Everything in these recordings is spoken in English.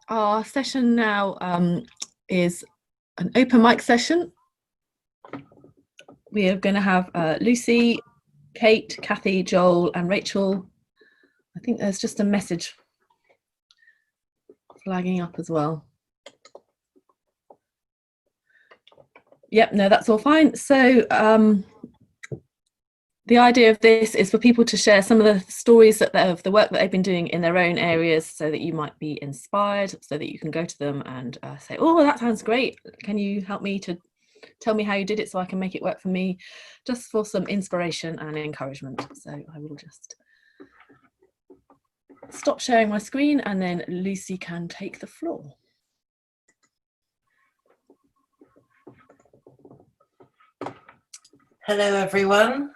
Our session now is an open mic session. We are going to have Lucy, Kate, Kathy, Joel and Rachel. I think there's just a message flagging up as well. Yep, no, that's all fine. So the idea of this is for people to share some of the stories of the work that they've been doing in their own areas, so that you might be inspired, so that you can go to them and say, oh, that sounds great. Can you help me to tell me how you did it so I can make it work for me, just for some inspiration and encouragement. So I will just stop sharing my screen and then Lucy can take the floor. Hello everyone.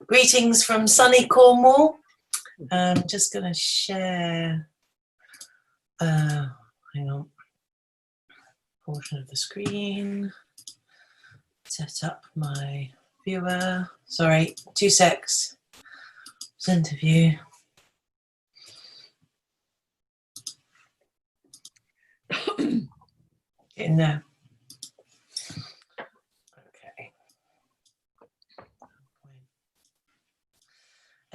Greetings from sunny Cornwall. I'm just going to share, hang on, portion of the screen, set up my viewer. Sorry, 2 secs. Center view. Getting there.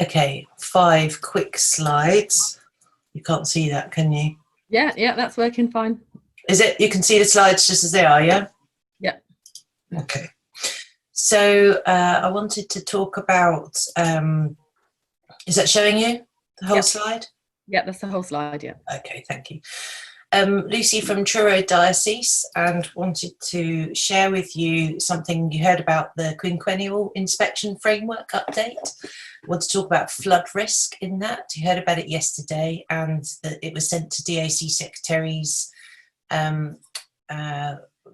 Okay, 5 quick slides. You can't see that, can you? Yeah, that's working fine. Is it? You can see the slides just as they are, yeah? Yeah. Okay. So I wanted to talk about, is that showing you the whole slide? Yeah, that's the whole slide, yeah. Okay, thank you. Lucy from Truro Diocese, and wanted to share with you something you heard about the quinquennial inspection framework update. I want to talk about flood risk in that. You heard about it yesterday, and that it was sent to DAC secretaries, I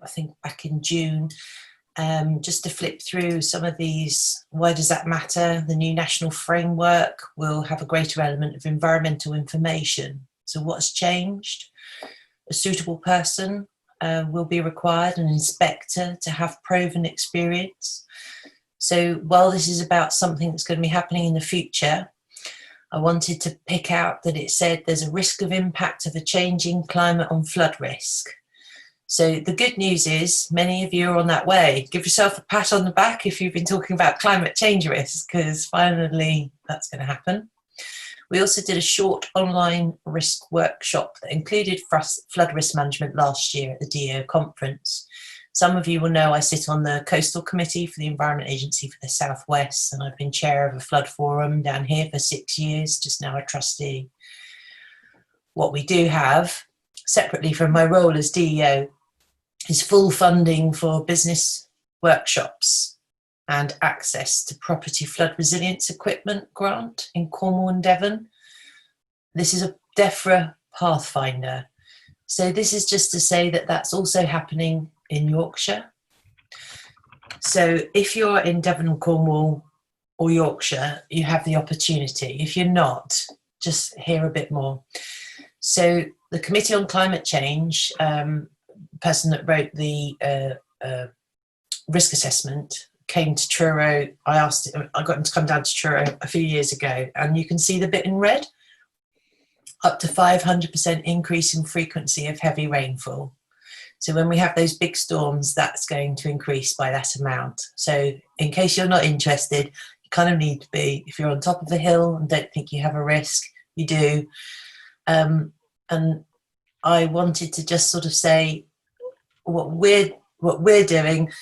think back in June. Just to flip through some of these, why does that matter? The new national framework will have a greater element of environmental information. So what's changed? A suitable person will be required, an inspector to have proven experience. So while this is about something that's going to be happening in the future, I wanted to pick out that it said there's a risk of impact of a changing climate on flood risk. So the good news is many of you are on that way. Give yourself a pat on the back if you've been talking about climate change risk, because finally that's going to happen. We also did a short online risk workshop that included flood risk management last year at the DEO conference. Some of you will know I sit on the Coastal Committee for the Environment Agency for the South West, and I've been chair of a flood forum down here for 6 years, just now a trustee. What we do have, separately from my role as DEO, is full funding for business workshops and access to property flood resilience equipment grant in Cornwall and Devon. This is a DEFRA Pathfinder. So this is just to say that that's also happening in Yorkshire. So if you're in Devon, Cornwall or Yorkshire, you have the opportunity. If you're not, just hear a bit more. So the Committee on Climate Change, person that wrote the risk assessment, came to Truro. I got him to come down to Truro a few years ago, and you can see the bit in red, up to 500% increase in frequency of heavy rainfall. So when we have those big storms, that's going to increase by that amount. So in case you're not interested, you kind of need to be, if you're on top of the hill and don't think you have a risk, you do. And I wanted to just sort of say what we're doing.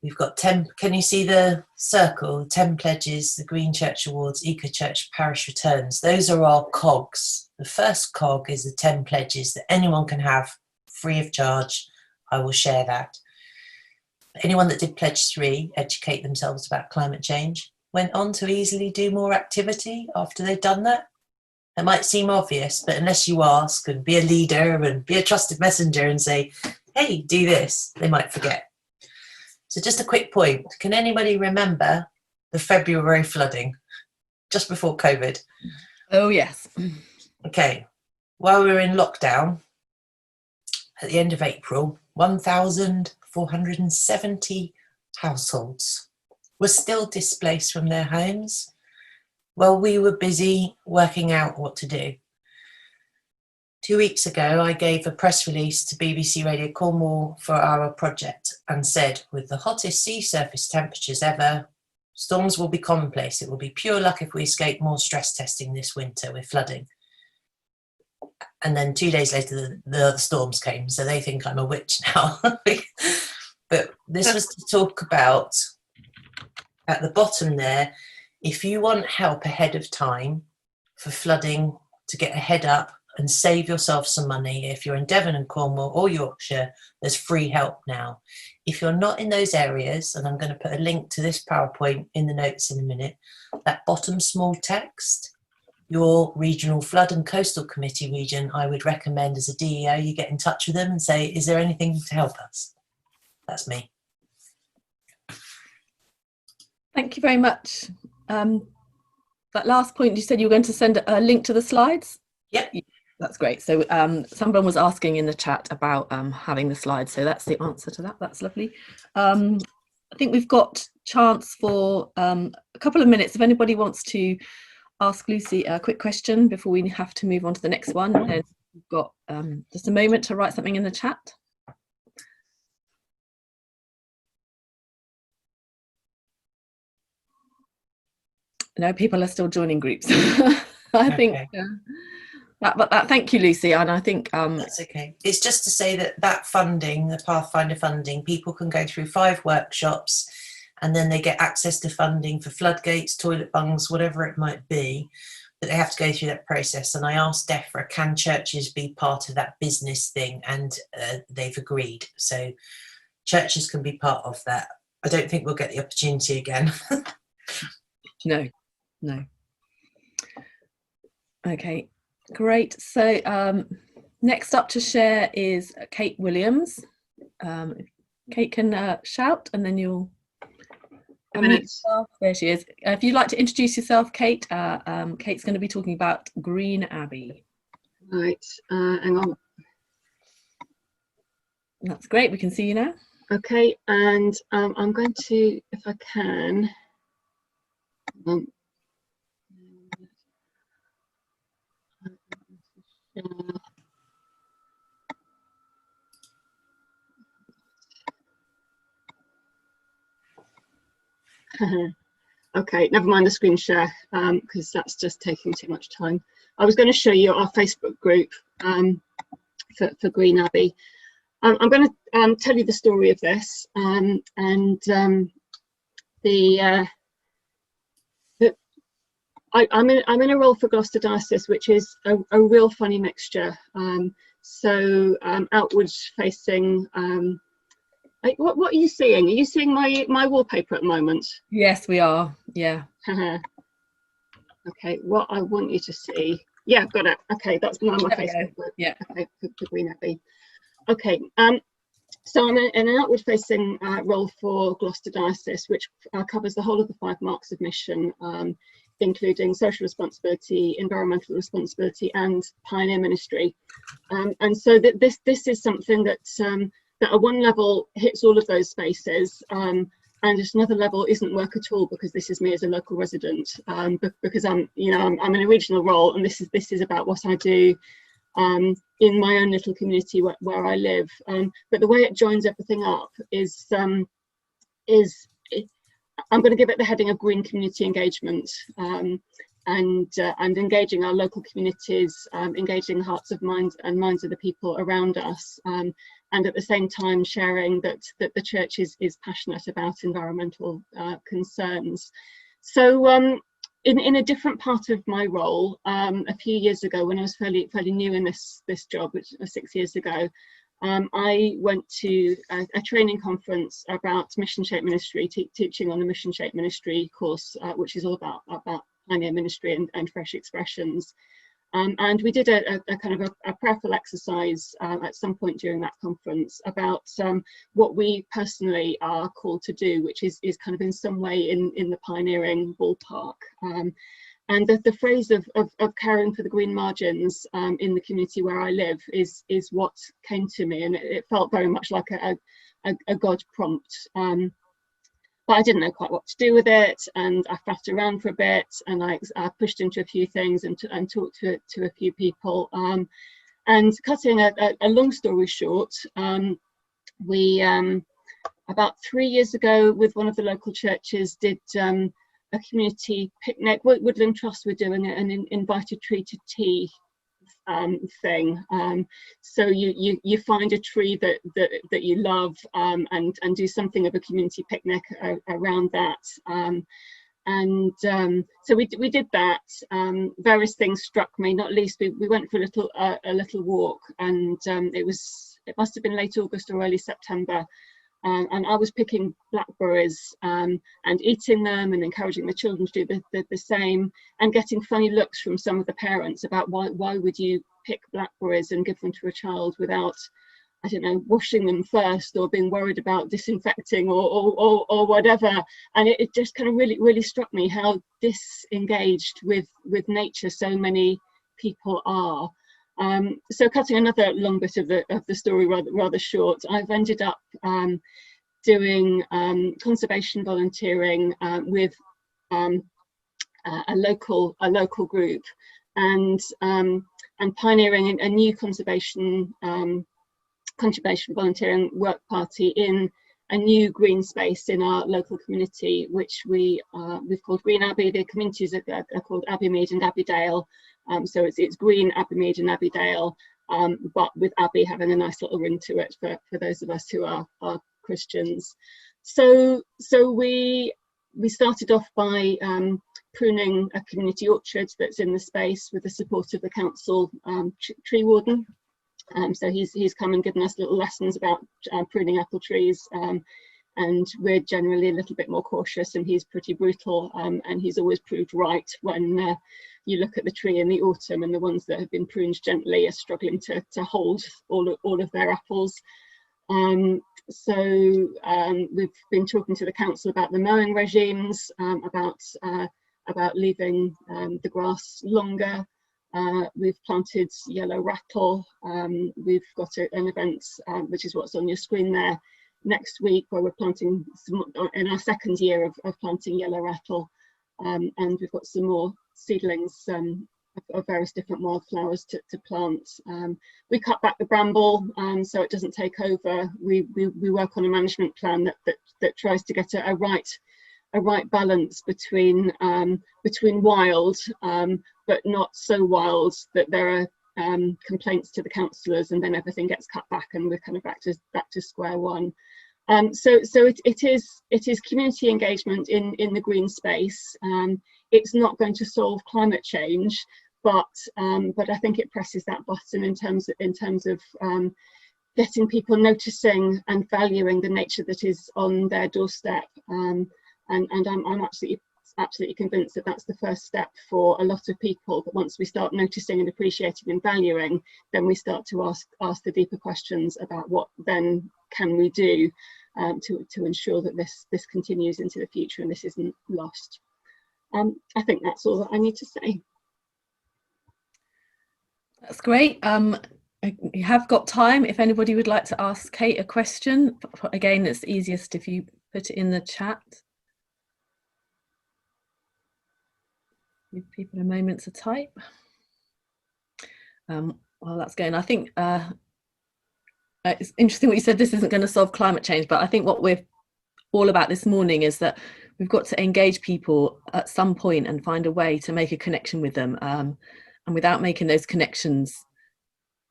We've got 10, can you see the circle? 10 pledges, the Green Church Awards, Eco Church Parish Returns. Those are our cogs. The first cog is the 10 pledges that anyone can have free of charge. I will share that. Anyone that did pledge 3, educate themselves about climate change, went on to easily do more activity after they've done that. It might seem obvious, but unless you ask and be a leader and be a trusted messenger and say, hey, do this, they might forget. So just a quick point. Can anybody remember the February flooding just before COVID? Oh, yes. Okay. While we were in lockdown at the end of April, 1,470 households were still displaced from their homes. Well, we were busy working out what to do. 2 weeks ago, I gave a press release to BBC Radio Cornwall for our project and said, with the hottest sea surface temperatures ever, storms will be commonplace. It will be pure luck if we escape more stress testing this winter with flooding. And then 2 days later, the other storms came, so they think I'm a witch now. But this was to talk about, at the bottom there, if you want help ahead of time for flooding, to get a head up and save yourself some money, if you're in Devon and Cornwall or Yorkshire, there's free help now. If you're not in those areas, and I'm going to put a link to this PowerPoint in the notes in a minute, that bottom small text, your regional flood and coastal committee region, I would recommend as a DEO you get in touch with them and say, is there anything to help us? That's me. Thank you very much. That last point, you said you were going to send a link to the slides? Yep. That's great. So someone was asking in the chat about having the slides, so that's the answer to that. That's lovely. I think we've got chance for a couple of minutes. If anybody wants to ask Lucy a quick question before we have to move on to the next one, then we've got just a moment to write something in the chat. No, people are still joining groups. I think, thank you, Lucy. And I think that's okay. It's just to say that funding, the Pathfinder funding, people can go through 5 workshops and then they get access to funding for floodgates, toilet bungs, whatever it might be, but they have to go through that process. And I asked DEFRA, can churches be part of that business thing? And they've agreed. So churches can be part of that. I don't think we'll get the opportunity again. No. Okay, great. So next up to share is Kate Williams. Kate can shout and then you'll unmute yourself. There she is. If you'd like to introduce yourself, Kate, Kate's going to be talking about Green Abbey. Right, hang on. That's great, we can see you now. Okay, and I'm going to, if I can, okay, never mind the screen share because that's just taking too much time. I was going to show you our Facebook group for Green Abbey. I'm going to tell you the story of this I'm in a role for Gloucester Diocese, which is a real funny mixture. So outward facing. What are you seeing? Are you seeing my wallpaper at the moment? Yes, we are. Yeah. Okay. What I want you to see. Yeah, got it. Okay, that's my Facebook group. Yeah. Okay, for Green Abbey. Okay. So I'm in an outward facing role for Gloucester Diocese, which covers the whole of the 5 marks of mission, including social responsibility, environmental responsibility, and pioneer ministry. And so this is something that at one level hits all of those spaces, and at another level isn't work at all, because this is me as a local resident, because I'm in a regional role, and this is about what I do in my own little community where I live. But the way it joins everything up is I'm going to give it the heading of green community engagement, and engaging our local communities, engaging the hearts of minds of the people around us, and at the same time sharing that the church is passionate about environmental concerns. So in a different part of my role, a few years ago, when I was fairly new in this job, which was 6 years ago, I went to a training conference about mission shaped ministry, teaching on the mission shaped ministry course, which is all about pioneer ministry and fresh expressions. And we did a kind of a prayerful exercise at some point during that conference about what we personally are called to do, which is kind of in some way in the pioneering ballpark. And the phrase of caring for the green margins in the community where I live is what came to me, and it felt very much like a God prompt. But I didn't know quite what to do with it, and I faffed around for a bit, and I pushed into a few things and talked to a few people. And cutting a long story short, we about 3 years ago with one of the local churches did a community picnic. Woodland Trust were doing an invited tree to tea thing. So you find a tree that you love and do something of a community picnic around that. So we did that. Various things struck me, not least we went for a little walk, and it must have been late August or early September. And I was picking blackberries and eating them and encouraging the children to do the same, and getting funny looks from some of the parents about why would you pick blackberries and give them to a child without, I don't know, washing them first, or being worried about disinfecting or whatever. And it just kind of really struck me how disengaged with nature so many people are. So cutting another long bit of the story rather short, I've ended up doing conservation volunteering with a local group, and pioneering a new conservation volunteering work party in a new green space in our local community, which we've called Green Abbey. The communities are called Abbeymead and Abbeydale. So it's Green, Abbeymead and Abbeydale, but with Abbey having a nice little ring to it for those of us who are Christians. So we started off by pruning a community orchard that's in the space with the support of the council tree warden. So he's come and given us little lessons about pruning apple trees, and we're generally a little bit more cautious, and he's pretty brutal, and he's always proved right when you look at the tree in the autumn, and the ones that have been pruned gently are struggling to hold all of their apples. So we've been talking to the council about the mowing regimes, about leaving the grass longer. We've planted yellow rattle. We've got an event, which is what's on your screen there, next week, where we're planting in our second year of planting yellow rattle, and we've got some more seedlings of various different wildflowers to plant. We cut back the bramble so it doesn't take over. We work on a management plan that tries to get a right balance between wild, but not so wild that there are complaints to the councillors, and then everything gets cut back and we're kind of back to square one. So it is community engagement in the green space. It's not going to solve climate change, but I think it presses that button in terms of getting people noticing and valuing the nature that is on their doorstep. And I'm absolutely convinced that that's the first step for a lot of people. That once we start noticing and appreciating and valuing, then we start to ask the deeper questions about what then can we do to ensure that this continues into the future and this isn't lost. I think that's all that I need to say. That's great. You have got time if anybody would like to ask Kate a question. Again, it's easiest if you put it in the chat. Give people a moment to type. While that's going, I think it's interesting what you said, this isn't going to solve climate change, but I think what we're all about this morning is that we've got to engage people at some point and find a way to make a connection with them. And without making those connections,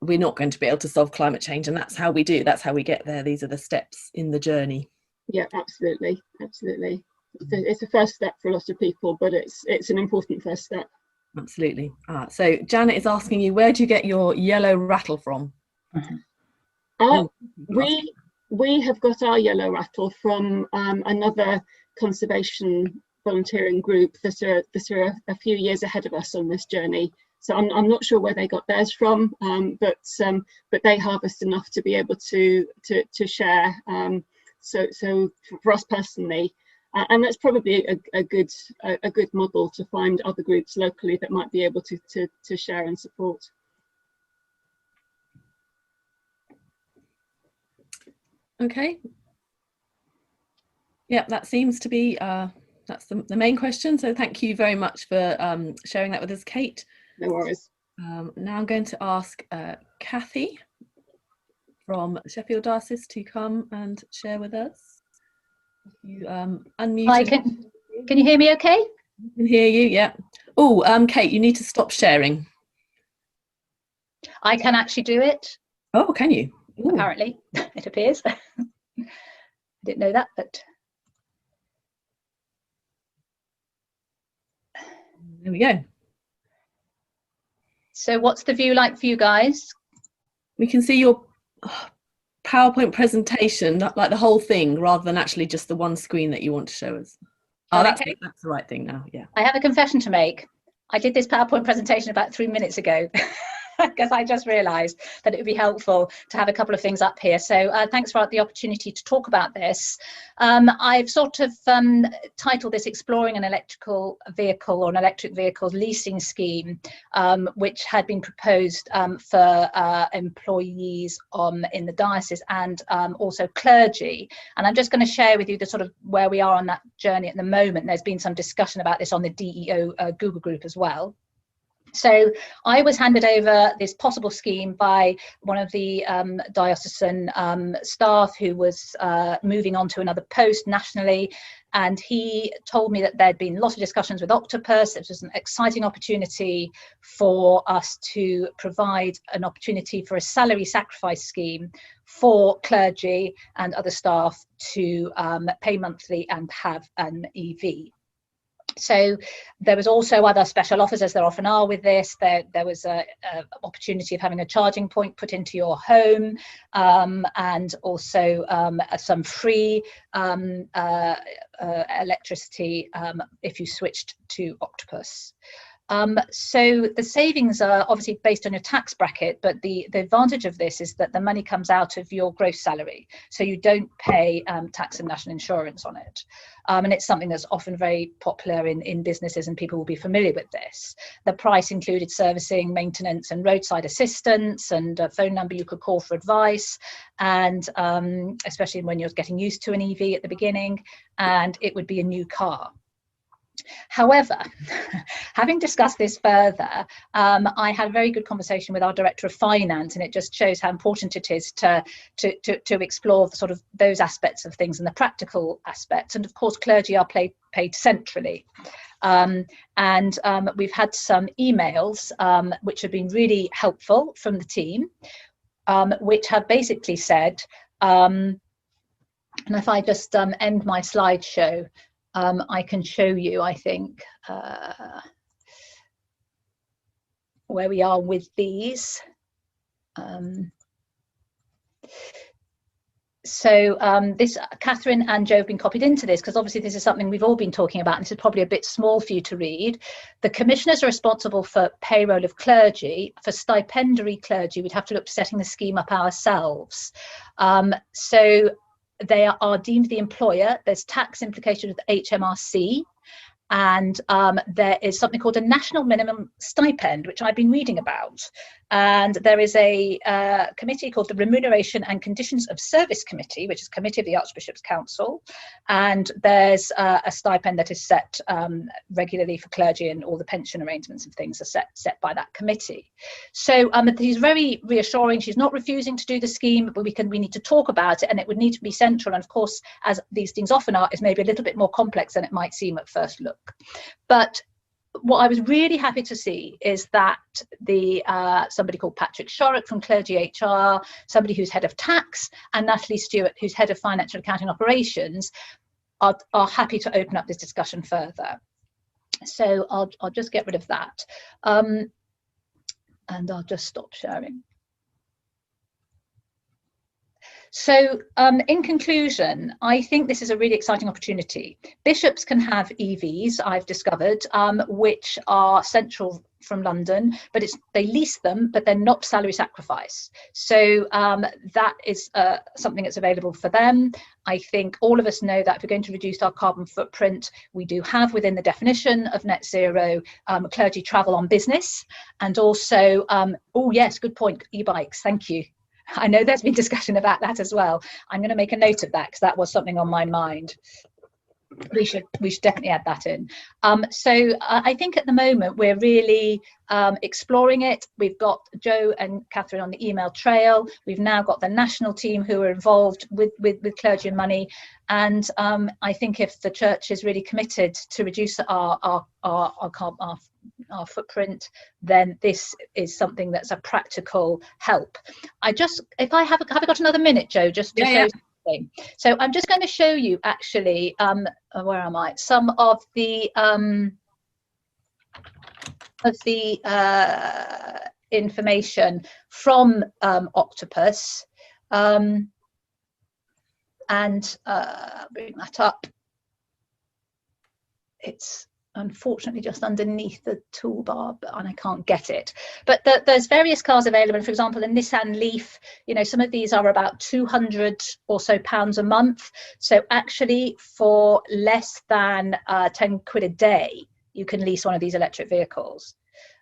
we're not going to be able to solve climate change. And that's how we get there. These are the steps in the journey. Yeah, absolutely. It's a first step for a lot of people, but it's an important first step. Absolutely. So Janet is asking you, where do you get your yellow rattle from? We have got our yellow rattle from another conservation volunteering group that are a few years ahead of us on this journey. So I'm not sure where they got theirs from, but they harvest enough to be able to share. So for us personally, and that's probably a good model to find other groups locally that might be able to share and support. Okay. Yeah, that seems to be that's the main question. So thank you very much for sharing that with us, Kate. No worries. Now I'm going to ask Kathy from Sheffield Diocese to come and share with us. If you unmute. Hi, can you hear me okay? I can hear you, yeah. Oh, Kate, you need to stop sharing. I can actually do it. Oh, can you? Ooh. Apparently, it appears. I didn't know that, but there we go. So what's the view like for you guys? We can see your PowerPoint presentation, like the whole thing, rather than actually just the one screen that you want to show us. Oh, that's the right thing now, yeah. I have a confession to make. I did this PowerPoint presentation about 3 minutes ago because I just realised that it would be helpful to have a couple of things up here. So thanks for the opportunity to talk about this. I've sort of titled this Exploring an Electrical Vehicle or an Electric Vehicle Leasing Scheme, which had been proposed for employees in the diocese and also clergy. And I'm just going to share with you the sort of where we are on that journey at the moment. There's been some discussion about this on the DEO Google group as well. So I was handed over this possible scheme by one of the diocesan staff who was moving on to another post nationally, and he told me that there'd been lots of discussions with Octopus. It was an exciting opportunity for us to provide an opportunity for a salary sacrifice scheme for clergy and other staff to pay monthly and have an EV. So there was also other special offers, as there often are with this. There was a opportunity of having a charging point put into your home, and also some free electricity if you switched to Octopus. So the savings are obviously based on your tax bracket, but the advantage of this is that the money comes out of your gross salary, so you don't pay tax and national insurance on it. And it's something that's often very popular in businesses, and people will be familiar with this. The price included servicing, maintenance and roadside assistance, and a phone number you could call for advice, and especially when you're getting used to an EV at the beginning, and it would be a new car. However, having discussed this further, I had a very good conversation with our Director of Finance, and it just shows how important it is to explore sort of those aspects of things and the practical aspects. And of course, clergy are paid centrally. And we've had some emails which have been really helpful from the team, which have basically said, and if I just end my slideshow, I can show you, I think, where we are with these. This, Catherine and Joe have been copied into this because obviously this is something we've all been talking about, and this is probably a bit small for you to read. The commissioners are responsible for payroll of clergy. For stipendiary clergy, we'd have to look to setting the scheme up ourselves. So they are deemed the employer. There's tax implications with HMRC, and there is something called a national minimum stipend, which I've been reading about. And there is a committee called the Remuneration and Conditions of Service Committee, which is a committee of the Archbishop's Council. And there's a stipend that is set regularly for clergy, and all the pension arrangements and things are set by that committee. So he's very reassuring. She's not refusing to do the scheme, but we need to talk about it, and it would need to be central. And of course, as these things often are, is maybe a little bit more complex than it might seem at first look. But what I was really happy to see is that the somebody called Patrick Shorrock from Clergy HR, somebody who's head of tax, and Natalie Stewart, who's head of financial accounting operations, are happy to open up this discussion further. So I'll just get rid of that, and I'll just stop sharing. So in conclusion, I think this is a really exciting opportunity. Bishops can have EVs, I've discovered, which are central from London, but they lease them, but they're not salary sacrifice. So that is something that's available for them. I think all of us know that if we're going to reduce our carbon footprint, we do have within the definition of net zero clergy travel on business, and also, oh yes, good point, e-bikes, thank you. I know there's been discussion about that as well. I'm going to make a note of that because that was something on my mind. We should definitely add that in. So I think at the moment we're really exploring it. We've got Joe and Catherine on the email trail. We've now got the national team who are involved with Clergy and Money. And I think if the church is really committed to reduce our footprint, then this is something that's a practical help. If I have got another minute, Joe, just to show something. So I'm just going to show you actually, where am I? Some of the information from Octopus, and bring that up. It's unfortunately just underneath the toolbar, and I can't get it. But there's various cars available. For example, the Nissan Leaf, you know, some of these are about £200 or so a month. So actually for less than 10 quid a day, you can lease one of these electric vehicles.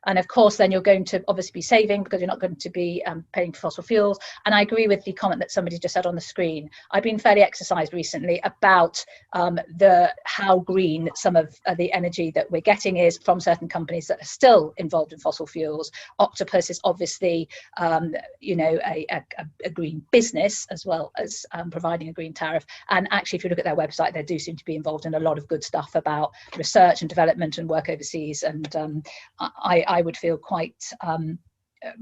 And of course, then you're going to obviously be saving because you're not going to be paying for fossil fuels. And I agree with the comment that somebody just said on the screen. I've been fairly exercised recently about how green some of the energy that we're getting is from certain companies that are still involved in fossil fuels. Octopus is obviously, you know, a green business as well as providing a green tariff. And actually, if you look at their website, they do seem to be involved in a lot of good stuff about research and development and work overseas. And I would feel quite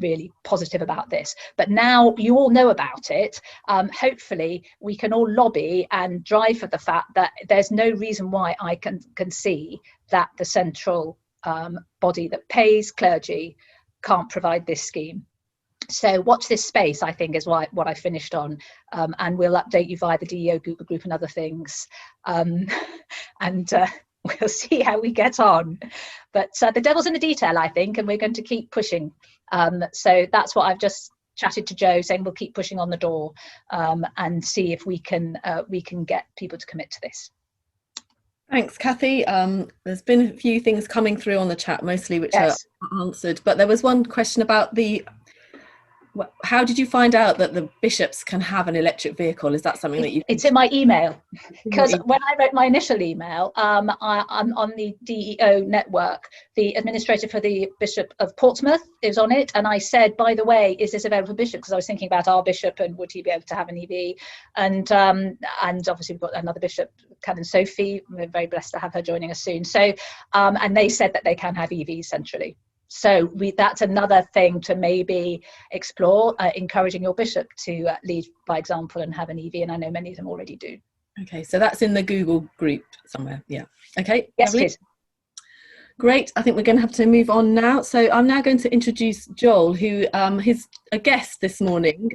really positive about this. But now you all know about it. Hopefully we can all lobby and drive for the fact that there's no reason why I can see that the central body that pays clergy can't provide this scheme. So watch this space, I think, is what I finished on, and we'll update you via the DEO Google group and other things. We'll see how we get on. But the devil's in the detail, I think, and we're going to keep pushing. So that's what I've just chatted to Joe, saying we'll keep pushing on the door and see if we can get people to commit to this. Thanks, Kathy. There's been a few things coming through on the chat, mostly which are answered. But there was one question about how did you find out that the bishops can have an electric vehicle? Is that something that you... It's in my email, because when I wrote my initial email, I'm on the DEO network. The administrator for the Bishop of Portsmouth is on it, and I said, by the way, is this available for bishops? Because I was thinking about our bishop and would he be able to have an EV? And obviously we've got another bishop, Canon Sophie. We're very blessed to have her joining us soon. So and they said that they can have EVs centrally. So that's another thing to maybe explore, encouraging your bishop to lead by example and have an EV, and I know many of them already do. Okay, so that's in the Google group somewhere. Yeah. Okay. Yes, lovely. please. Great. I think we're going to have to move on now. So I'm now going to introduce Joel, who is a guest this morning.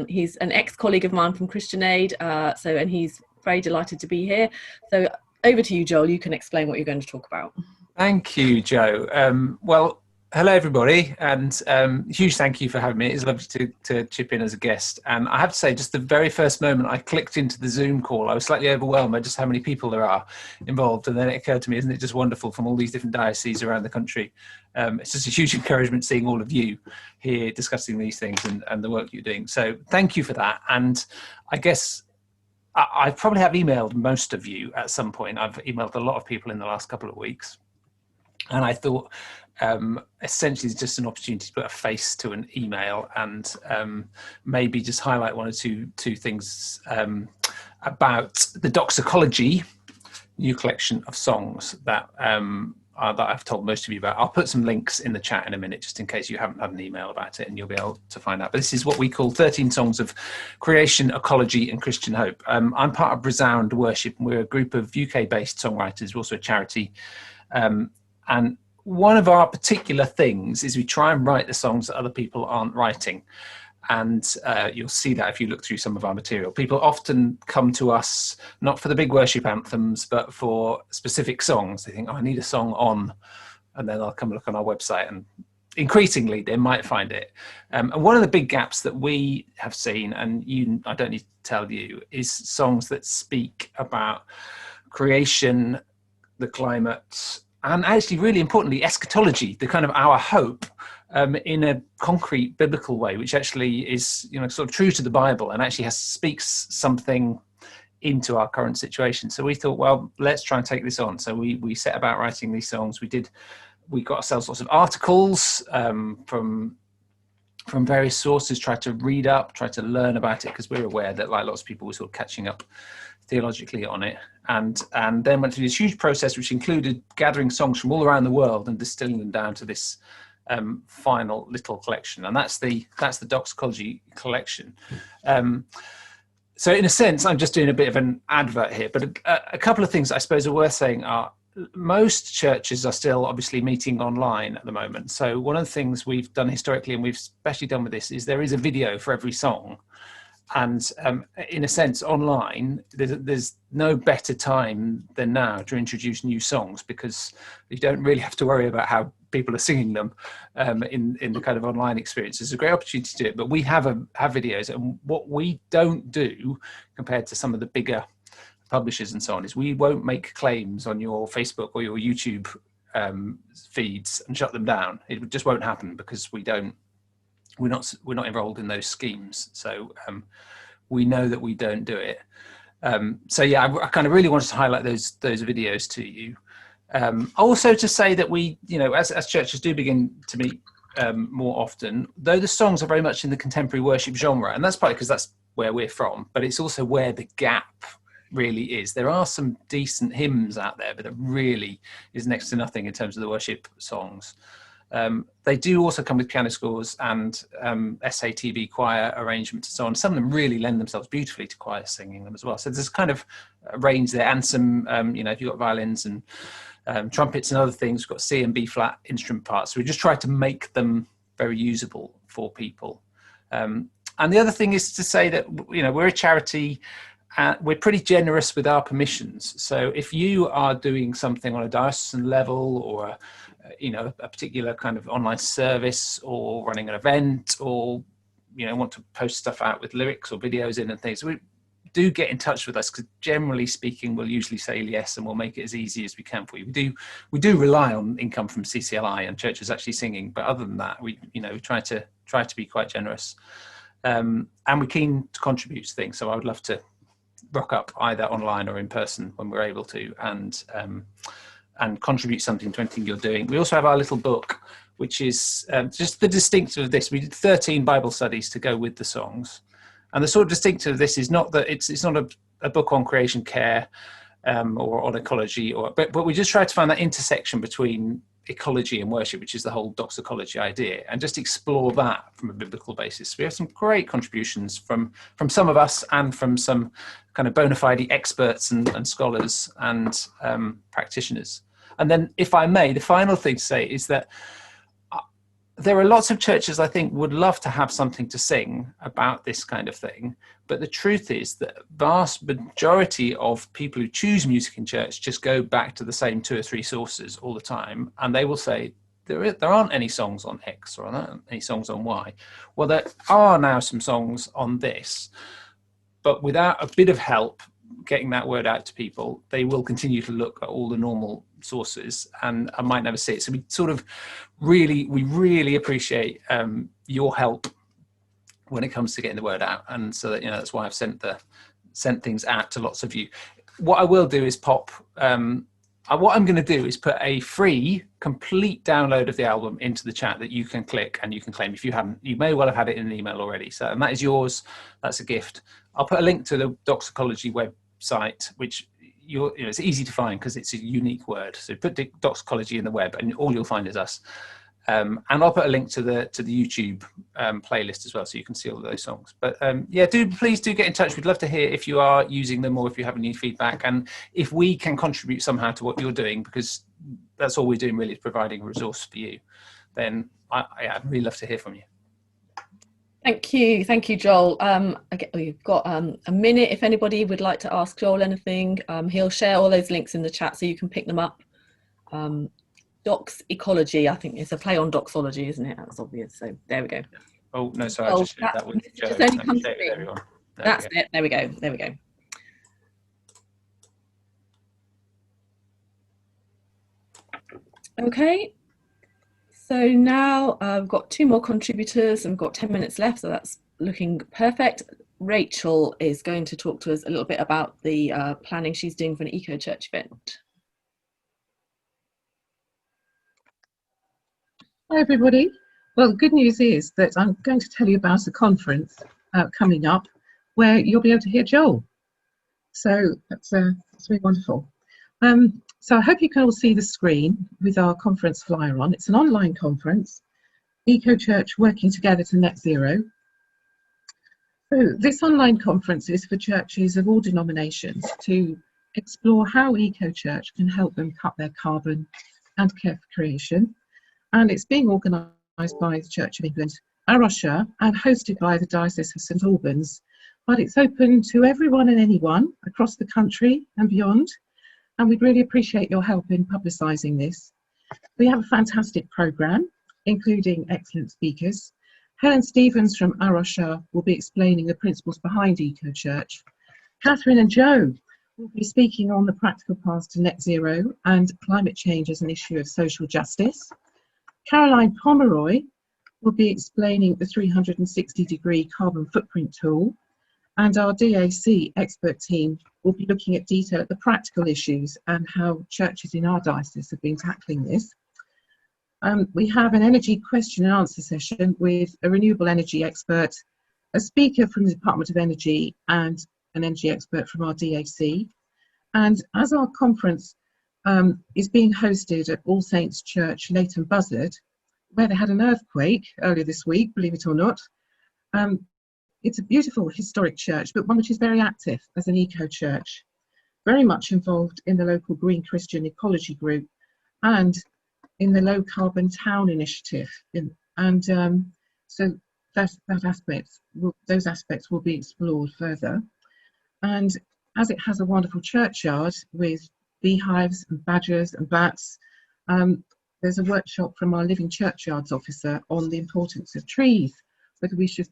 He's an ex-colleague of mine from Christian Aid, and he's very delighted to be here. So over to you, Joel. You can explain what you're going to talk about. Thank you, Joe. Well, hello, everybody, and huge thank you for having me. It's lovely to chip in as a guest. And I have to say, just the very first moment I clicked into the Zoom call, I was slightly overwhelmed by just how many people there are involved. And then it occurred to me, isn't it just wonderful, from all these different dioceses around the country? It's just a huge encouragement seeing all of you here discussing these things and the work you're doing. So thank you for that. And I guess I probably have emailed most of you at some point. I've emailed a lot of people in the last couple of weeks. And I thought, essentially it's just an opportunity to put a face to an email and maybe just highlight one or two things about the Doxicology new collection of songs that I've told most of you about. I'll put some links in the chat in a minute, just in case you haven't had an email about it, and you'll be able to find out. But this is what we call 13 Songs of Creation, Ecology and Christian Hope. I'm part of Resound Worship, and we're a group of UK-based songwriters. We're also a charity. And one of our particular things is we try and write the songs that other people aren't writing. And you'll see that if you look through some of our material. People often come to us, not for the big worship anthems, but for specific songs. They think, oh, I need a song on, and then I'll come look on our website, and increasingly they might find it. And one of the big gaps that we have seen, and I don't need to tell you, is songs that speak about creation, the climate, and actually, really importantly, eschatology, the kind of our hope, in a concrete biblical way, which actually is, sort of true to the Bible, and actually speaks something into our current situation. So we thought, well, let's try and take this on. So we set about writing these songs. We got ourselves lots of articles from various sources, tried to read up, tried to learn about it, because we're aware that like lots of people were sort of catching up theologically on it, and then went through this huge process which included gathering songs from all around the world and distilling them down to this final little collection, and that's the Doxology collection. So in a sense, I'm just doing a bit of an advert here, but a couple of things I suppose are worth saying are, most churches are still obviously meeting online at the moment. So one of the things we've done historically, and we've especially done with this, is there is a video for every song. And in a sense, online, there's no better time than now to introduce new songs, because you don't really have to worry about how people are singing them in the kind of online experience. It's a great opportunity to do it, but we have videos, and what we don't do compared to some of the bigger publishers and so on is we won't make claims on your Facebook or your YouTube feeds and shut them down. It just won't happen, because we're not enrolled in those schemes. So we know that we don't do it. So yeah, I kind of really wanted to highlight those videos to you. Also to say that we, as churches do begin to meet more often, though the songs are very much in the contemporary worship genre, and that's partly because that's where we're from, but it's also where the gap really is. There are some decent hymns out there, but it really is next to nothing in terms of the worship songs. They do also come with piano scores and SATB choir arrangements and so on. Some of them really lend themselves beautifully to choir singing them as well. So there's kind of a range there, and some, if you've got violins and trumpets and other things, we've got C and B flat instrument parts. So we just try to make them very usable for people. And the other thing is to say that, we're a charity. We're pretty generous with our permissions. So if you are doing something on a diocesan level, or a particular kind of online service, or running an event, or want to post stuff out with lyrics or videos in and things, we do get in touch with us, because generally speaking, we'll usually say yes, and we'll make it as easy as we can for you. We do rely on income from CCLI and churches actually singing, but other than that, we try to be quite generous, and we're keen to contribute to things. So I would love to rock up either online or in person when we're able to, and contribute something to anything you're doing. We also have our little book, which is just the distinctive of this. We did 13 Bible studies to go with the songs, and the sort of distinctive of this is not that it's not a book on creation care or on ecology, but we just try to find that intersection between ecology and worship, which is the whole doxology idea, and just explore that from a biblical basis. We have some great contributions from some of us, and from some kind of bona fide experts and scholars and practitioners. And then, if I may, the final thing to say is that there are lots of churches, I think, would love to have something to sing about this kind of thing. But the truth is that vast majority of people who choose music in church just go back to the same 2 or 3 sources all the time. And they will say, there aren't any songs on X, or there aren't any songs on Y. Well, there are now some songs on this. But without a bit of help getting that word out to people, they will continue to look at all the normal sources and I might never see it. So we really appreciate your help when it comes to getting the word out, and so that that's why I've sent things out to lots of you. What I will do is what I'm going to do is put a free complete download of the album into the chat that you can click and you can claim. If you haven't, you may well have had it in an email already. So, and that is yours. That's a gift. I'll put a link to the Doxology website, which it's easy to find because it's a unique word. So put Doxology in the web and all you'll find is us. And I'll put a link to the YouTube playlist as well, so you can see all of those songs. But please do get in touch. We'd love to hear if you are using them or if you have any feedback, and if we can contribute somehow to what you're doing, because that's all we're doing really, is providing a resource for you. Then I'd really love to hear from you. Thank you, Joel. We've got a minute if anybody would like to ask Joel anything. He'll share all those links in the chat so you can pick them up. Dox ecology, I think it's a play on doxology, isn't it? That's obvious. So there we go. Oh no, sorry, I just shared that with Joe. Just only come to everyone. That's it. There we go. There we go. Okay. So now I've got 2 more contributors and we've got 10 minutes left, so that's looking perfect. Rachel is going to talk to us a little bit about the planning she's doing for an Eco Church event. Hi everybody. Well, the good news is that I'm going to tell you about a conference coming up where you'll be able to hear Joel. So that's really wonderful. So I hope you can all see the screen with our conference flyer on. It's an online conference, Eco Church Working Together to Net Zero. So this online conference is for churches of all denominations to explore how Eco Church can help them cut their carbon and care for creation. And it's being organised by the Church of England, Arusha, and hosted by the Diocese of St Albans. But it's open to everyone and anyone across the country and beyond. And we'd really appreciate your help in publicising this. We have a fantastic programme, including excellent speakers. Helen Stevens from Arusha will be explaining the principles behind Eco Church. Catherine and Joe will be speaking on the practical paths to net zero and climate change as an issue of social justice. Caroline Pomeroy will be explaining the 360-degree carbon footprint tool, and our DAC expert team will be looking at detail at the practical issues and how churches in our diocese have been tackling this. We have an energy question and answer session with a renewable energy expert, a speaker from the Department of Energy, and an energy expert from our DAC. And as our conference is being hosted at All Saints Church, Leighton Buzzard, where they had an earthquake earlier this week, believe it or not. It's a beautiful historic church, but one which is very active as an eco church, very much involved in the local Green Christian Ecology Group and in the Low Carbon Town Initiative. So those aspects will be explored further. And as it has a wonderful churchyard with beehives and badgers and bats, there's a workshop from our Living Churchyards officer on the importance of trees, whether we should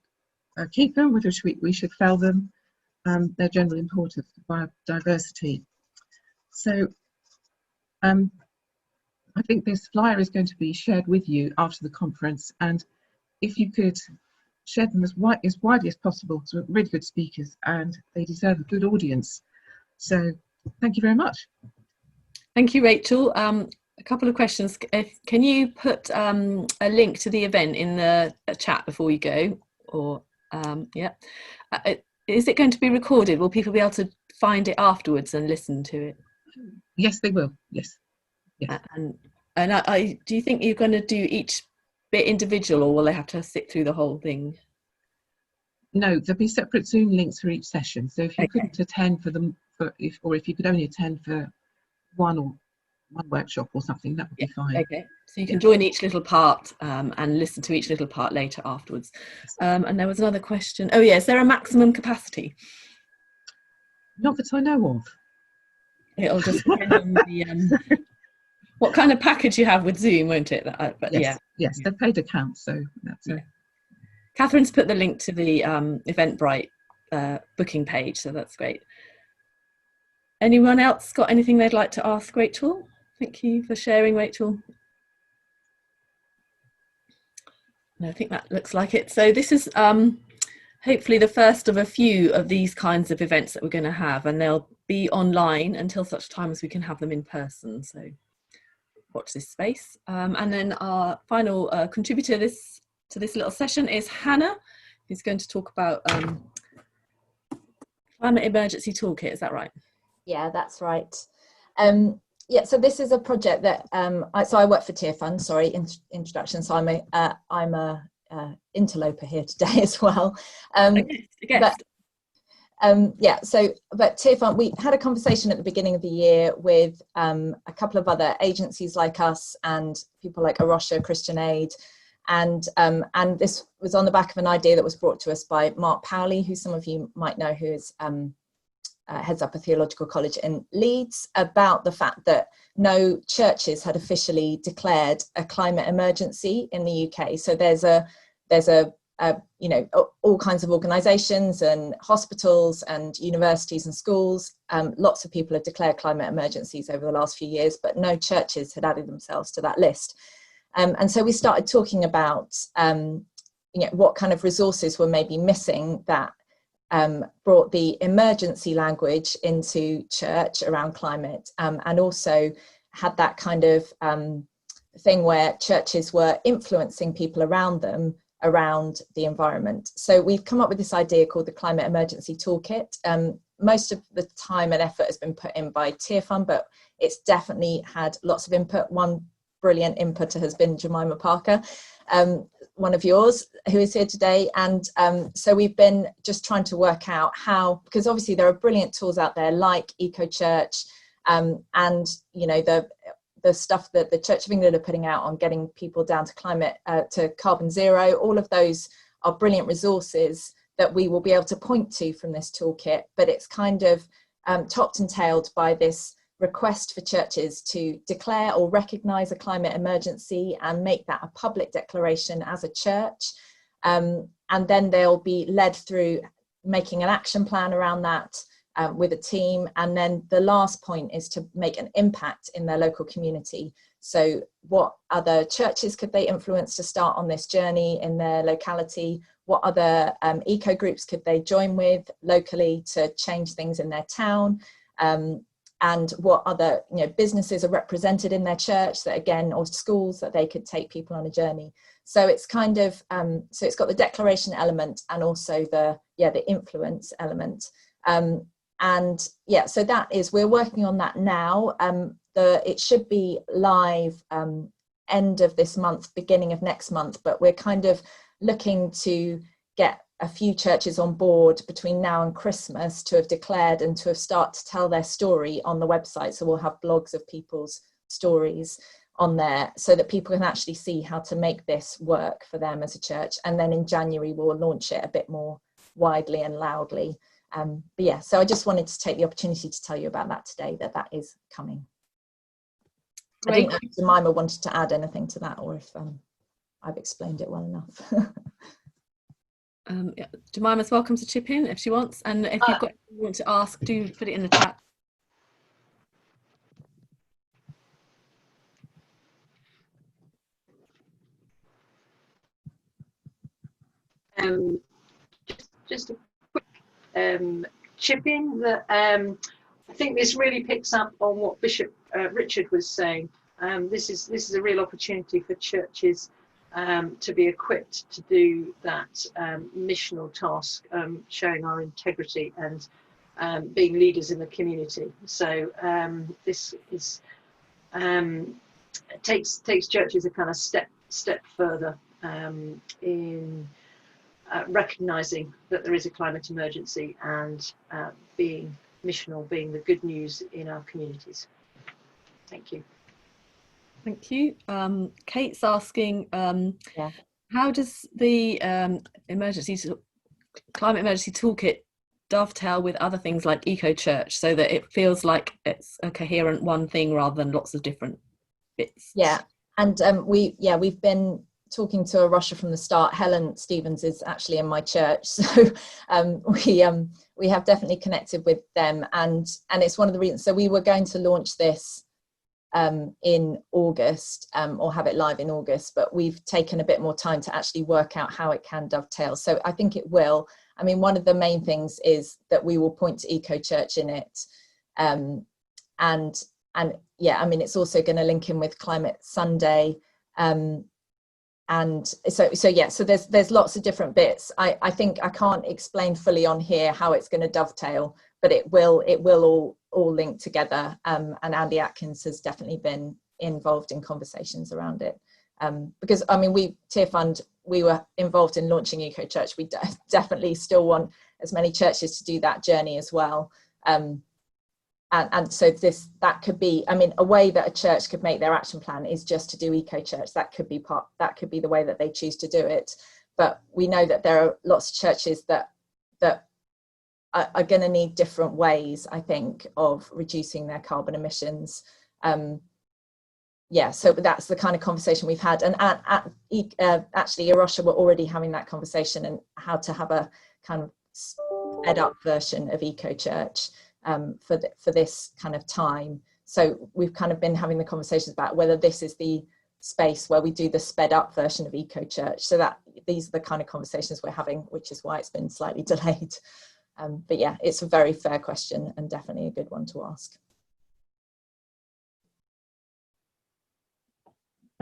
keep them, whether we should fell them, their general importance for biodiversity. So I think this flyer is going to be shared with you after the conference, and if you could share them as widely as possible, because we're really good speakers and they deserve a good audience. So thank you very much. Thank you, Rachel. A couple of questions. Can you put a link to the event in the chat before you go? Or yeah, is it going to be recorded? Will people be able to find it afterwards and listen to it? Yes, they will. Yes. Yes. And do you think you're going to do each bit individual, or will they have to sit through the whole thing? No, there'll be separate Zoom links for each session. So if you couldn't attend for them, or if you could only attend for one workshop or something, that would be fine. Okay, so you can join each little part and listen to each little part later afterwards. And there was another question. Oh yeah, is there a maximum capacity? Not that I know of. It'll just depend on the what kind of package you have with Zoom, won't it? But yes, yes, they're paid accounts, so that's it. Catherine's put the link to the Eventbrite booking page, so that's great. Anyone else got anything they'd like to ask Rachel? Thank you for sharing, Rachel. No, I think that looks like it. So this is hopefully the first of a few of these kinds of events that we're going to have, and they'll be online until such time as we can have them in person. So watch this space. And then our final contributor to this little session is Hannah, who's going to talk about Climate Emergency Toolkit. Is that right? Yeah, that's right. Yeah, so this is a project that I work for Tier Fund. Sorry, introduction. So I'm a interloper here today as well. But Tier Fund, we had a conversation at the beginning of the year with a couple of other agencies like us and people like Arusha, Christian Aid, and this was on the back of an idea that was brought to us by Mark Powley, who some of you might know, who is heads up a theological college in Leeds, about the fact that no churches had officially declared a climate emergency in the UK. So there's you know, all kinds of organisations and hospitals and universities and schools. Lots of people have declared climate emergencies over the last few years, but no churches had added themselves to that list. And so we started talking about you know, what kind of resources were maybe missing that brought the emergency language into church around climate, and also had that kind of thing where churches were influencing people around them around the environment. So we've come up with this idea called the Climate Emergency Toolkit. Most of the time and effort has been put in by Tier Fund, but it's definitely had lots of input. One brilliant inputter has been Jemima Parker, one of yours, who is here today. And so we've been just trying to work out how, because obviously there are brilliant tools out there like EcoChurch, and you know, the stuff that the Church of England are putting out on getting people down to climate, to carbon zero. All of those are brilliant resources that we will be able to point to from this toolkit, but it's kind of topped and tailed by this request for churches to declare or recognise a climate emergency and make that a public declaration as a church. And then they'll be led through making an action plan around that with a team. And then the last point is to make an impact in their local community. So what other churches could they influence to start on this journey in their locality? What other eco groups could they join with locally to change things in their town? And what other, you know, businesses are represented in their church that, again, or schools that they could take people on a journey. So it's kind of, so it's got the declaration element and also the influence element. And yeah, so that is, we're working on that now. It should be live end of this month, beginning of next month, but we're kind of looking to get a few churches on board between now and Christmas to have declared and to have started to tell their story on the website. So we'll have blogs of people's stories on there so that people can actually see how to make this work for them as a church. And then in January, we'll launch it a bit more widely and loudly. But yeah, so I just wanted to take the opportunity to tell you about that today, that is coming. Great. I didn't know if Jemima wanted to add anything to that, or if I've explained it well enough. Yeah, Jemima's welcome to chip in if she wants, and if you've got anything you want to ask, do put it in the chat. Just a quick chip in that I think this really picks up on what Bishop Richard was saying. This is a real opportunity for churches to be equipped to do that missional task, showing our integrity and being leaders in the community. So this is takes churches a kind of step further in recognising that there is a climate emergency and being missional, being the good news in our communities. Thank you. Thank you. Kate's asking, how does the climate emergency toolkit dovetail with other things like EcoChurch so that it feels like it's a coherent one thing rather than lots of different bits? Yeah, and we've been talking to Russia from the start. Helen Stevens is actually in my church, so we have definitely connected with them, and it's one of the reasons. So we were going to launch this in August, or have it live in August, but we've taken a bit more time to actually work out how it can dovetail. So I think it will. I mean, one of the main things is that we will point to EcoChurch in it, and yeah, I mean, it's also going to link in with Climate Sunday, and so yeah, so there's lots of different bits. I think I can't explain fully on here how it's going to dovetail, but it will all link together, and Andy Atkins has definitely been involved in conversations around it, because I mean, Tier Fund, we were involved in launching EcoChurch. We definitely still want as many churches to do that journey as well, and so that could be, I mean, a way that a church could make their action plan is just to do EcoChurch. That could be the way that they choose to do it. But we know that there are lots of churches that are going to need different ways, I think, of reducing their carbon emissions. Yeah, so that's the kind of conversation we've had. And actually, Arusha were already having that conversation, and how to have a kind of sped up version of EcoChurch for this kind of time. So we've kind of been having the conversations about whether this is the space where we do the sped up version of EcoChurch. So that these are the kind of conversations we're having, which is why it's been slightly delayed. But yeah, it's a very fair question and definitely a good one to ask.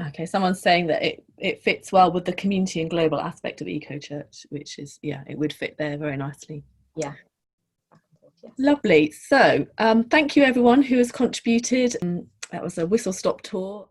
Okay, someone's saying that it fits well with the community and global aspect of eco-church, which is, yeah, it would fit there very nicely. Yeah. Yes. Lovely. So thank you everyone who has contributed. That was a whistle-stop tour.